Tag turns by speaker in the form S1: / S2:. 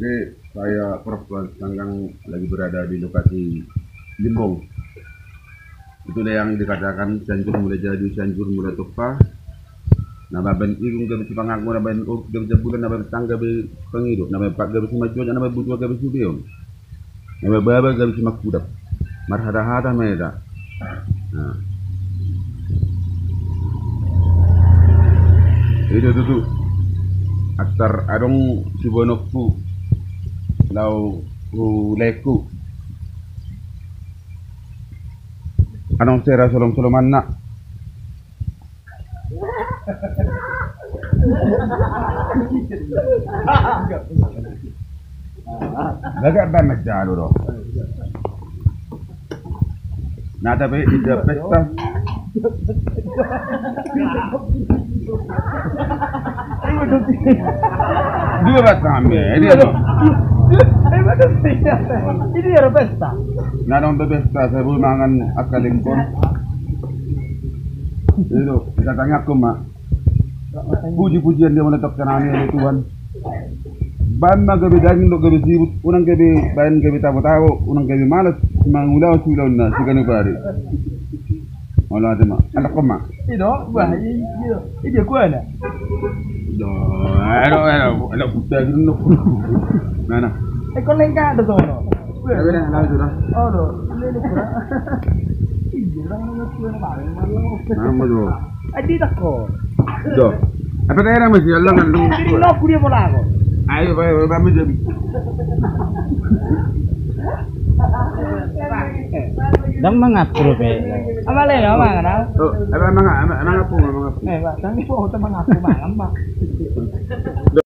S1: Oke, saya Prof. Sanggang lagi berada di lokasi Limbong. Itulah yang dikatakan Cianjur mulai jadi, Cianjur mulai tumpah. Nama ben igung gabi si pangako na ben o gabi sa bulan na ben tangga gabi pangido, na ben pag gabi si majuan na ben butuwa gabi si biyon. Na ben baba gabi si makudap. Marhada-hada meda. Nah. Itu aktar adong si bonokku lau leku anong sera solong-soloman na Bagak ba masyado ro? Natabi ida pesta Dua batame, ini ano?
S2: Ini era pesta.
S1: Nanong pesta sa bumangan akalingkon. Itu katanya aku mak. Puji-pujian dia menetap kanani Tuhan. Ban gabi daging do gabi sibut, unang gabi bayan gabi tahu-tahu, unang gabi malas, mangulaw sulon na sigano pare. Wala tema. Anak ko mak.
S2: Ito, wah, ini kuana.
S1: Ano puta gino. Nana.
S2: Con lengka ada sono.
S1: Sabi na lawi dura.
S2: Oh, no. Lele pura. Iya, lang na kuana ba?
S1: Nama do.
S2: Adi tako.
S1: Do. Apa kaya na masih Allah kan lu.
S2: Ini no kuria bola ako.
S1: Ayo ba jabi.
S2: Dang mangapro pe. Amale no mangana.
S1: Oh, apa mga po.
S2: Ba, dang po ta mangapro mangamba.